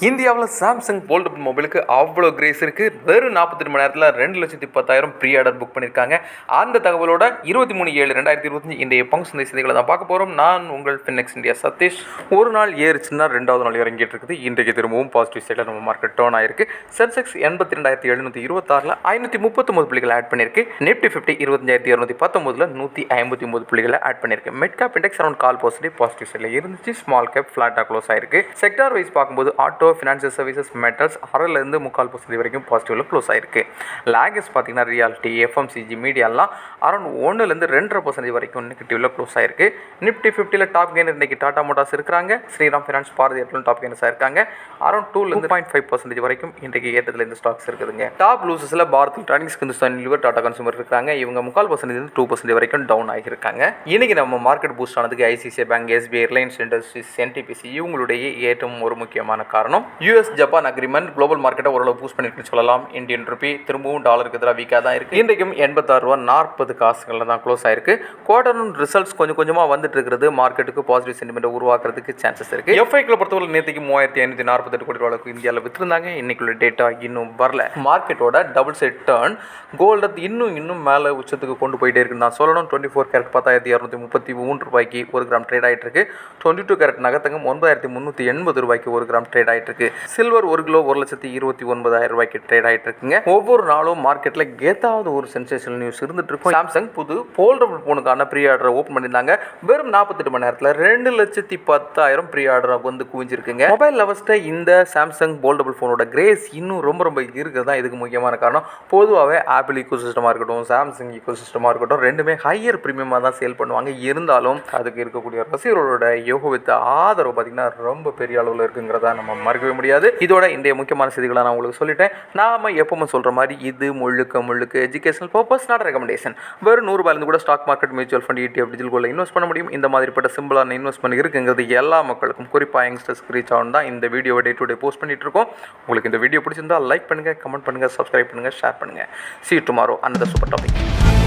இந்தியாவில் Samsung foldable மொபைலுக்கு அவ்வளோ கிரேஸ் இருக்குது. வெறும் 48 மணி நேரத்தில் 2,10,000 ப்ரீ ஆர்டர் புக் பண்ணியிருக்காங்க. அந்த தகவலோட 23/7/2025 இன்றைய பங்கு சந்தை செய்திகளை தான் பார்க்க போகிறோம். நான் உங்கள் ஃபின்எக்ஸ் இந்தியா சதீஷ். ஒரு நாள் ஏறுச்சுன்னா ரெண்டாவது நாள் இறங்கிட்டு இருக்குது. இன்றைக்கு திரும்பவும் பாசிட்டிவ் சைடில் நம்ம மார்க்கெட் டர்ன் ஆயிருக்கு. சென்செக்ஸ் 82,726 539 புள்ளிகளை ஆட் பண்ணியிருக்கு. நிஃப்டி 50 25,219 159 புள்ளிகளை ஆட் பண்ணியிருக்கு. Mid cap index around 1/4% positive சைடில் இருந்துச்சு. ஸ்மால் கேப் ஃப்ளாட்டாக க்ளோஸ் ஆயிருக்கு. செக்டார் வைஸ் பார்க்கும்போது ஆட்டோ, ஃபினான்ஷியல் சர்வீசஸ், மெட்டல்ஸ் 1/2லேருந்து 3/4% வரைக்கும் பாசிட்டிவ்ல க்ளோஸ் ஆயிருக்கு. லேகஸ் பார்த்தீங்கன்னா ரியாலிட்டி, எஃப்எம்சிஜி, மீடியாலாம் அரௌண்ட் 1லேருந்து 2.5% வரைக்கும் நெகட்டிவ்ல க்ளோஸ் ஆயிருக்கு. நிஃப்டி 50ல டாப் கெய்னர் இன்னைக்கு டாடா மோட்டார்ஸ் இருக்காங்க. ஸ்ரீராம் ஃபினான்ஸ், பாரதி ஏர்டெல் டாப் கெய்னர்ஸாக இருக்காங்க. அரௌண்ட் 2லேருந்து 2.5% வரைக்கும் இன்றைக்கு ஏற்றத்தில் இந்த ஸ்டாக்ஸ் இருக்குதுங்க. டாப் லூசஸில் பாரத் எலக்ட்ரானிக்ஸ், ஹிந்துஸ்தான் லிவர், டாடா கன்சூமர் இருக்காங்க. இவங்க 3/4% 2% வரைக்கும் டவுன் ஆகியிருக்காங்க. இன்னைக்கு நம்ம மார்க்கெட் பூஸ்ட் ஆனதுக்கு ஐசிஐசிஐ பேங்க், எஸ்பிஐ, ரிலையன்ஸ் இண்டஸ்ட்ரீஸ், என்டிபிசி இவங்களுடைய ஏற்றம் ஒரு முக்கியமான காரணம். யூஎஸ் ஜப்பான் அக்ரிமெண்ட் குளோபல் மார்க்கெட்டை ஓரளவு பூஸ்ட் பண்ணிருக்குன்னு சொல்லலாம். இந்தியன் ரூபி திரும்பவும் டாலருக்கு எதிராக வீக்காக தான் இருக்குது. இன்றைக்கும் 86.40 தான் க்ளோஸ் ஆயிருக்கு. குவார்டர் ரிசல்ட்ஸ் கொஞ்சமாக வந்துட்டு இருக்கிறது மார்க்கெட்டுக்கு பாசிட்டிவ் சென்டிமெண்ட் உருவாக்குறதுக்கு சான்சஸ் இருக்கு. எஃப்ஐக்களை பொறுத்தவரை நேற்றுக்கு 3,548 கோடி ரூபாய்க்கு இந்தியாவில் விற்றுருந்தாங்க. இன்னைக்குள்ள டேட்டா இன்னும் வரல. மார்க்கெட்டோட டபுள் சைட் டர்ன் கோல்டு இன்னும் மேலே உச்சத்துக்கு கொண்டு போயிட்டே இருக்குன்னு நான் சொல்லணும். 24 கேரட் 10,233 ரூபாய்க்கு ஒரு கிராம் ட்ரேட் ஆகிட்டு இருக்கு. 22 கேரட் நகத்தங்கம் 9,380 ரூபாய்க்கு ஒரு கிராம் ட்ரேட் ஆகிட்டு இருக்கு. சில்வர் 1 கிலோ 1,29,000 ரூபாய்க்கு ட்ரேட் ஆகிட்டு இருக்குங்க. ஒவ்வொரு நாளும் மார்க்கெட்டில் ஏதாவது ஒரு சென்சேஷனல் நியூஸ் இருந்துட்டு இருக்கும். சாம்சங் புது போல்டபிள் ஃபோனுக்கான ப்ரீ ஆர்டரை ஓப்பன் பண்ணியிருந்தாங்க. வெறும் 48 மணி நேரத்தில் 2,10,000 ப்ரீ ஆர்டர் வந்து குவிஞ்சிருக்குங்க. மொபைல் லவர்ஸ்ட இந்த சாம்சங் போல்டபிள் ஃபோனோட கிரேஸ் இன்னும் ரொம்ப இருக்கிறது தான் இதுக்கு முக்கியமான காரணம். பொதுவாகவே ஆப்பிள் ஈகோ சிஸ்டமாக இருக்கட்டும், சாம்சங் ஈகோ சிஸ்டமாக இருக்கட்டும், ரெண்டுமே ஹையர் ப்ரீமியமாக தான் சேல் பண்ணுவாங்க. இருந்தாலும் அதுக்கு இருக்கக்கூடிய ரசிகர்களோட யோகவித்த ஆதரவு பார்த்தீங்கன்னா ரொம்ப பெரிய அளவில் இருக்குங்கிறதா நம்ம மறக்கவே முடியாது. இதோட இன்றைய முக்கியமான செய்திகளை நான் உங்களுக்கு சொல்லிட்டேன். நாம எப்பவும் சொல்ற மாதிரி இது முழுக்க எஜுகேஷனல் பர்பஸ், நாட் ரெக்கமெண்டேஷன். வெறும் 100 ரூபாயிலிருந்து கூட stock market, mutual fund, ETF, digital கோல்டில் இன்வெஸ்ட் பண்ண முடியும். இந்த மாதிரிப்பட்ட சிம்பிளான இன்வெஸ்ட்மெண்ட் இருக்குங்கிறது எல்லா மக்களுக்கும், குறிப்பாக யங்ஸ்டர்ஸ்க்கு ரீச் ஆகும் தான் இந்த வீடியோவை டே டு டே போஸ்ட் பண்ணிட்டு இருக்கோம். உங்களுக்கு இந்த வீடியோ பிடிச்சிருந்தா லைக் பண்ணுங்க, கமெண்ட் பண்ணுங்க, சப்ஸ்கிரைப் பண்ணுங்க, ஷேர் பண்ணுங்க. See you tomorrow on the super topic.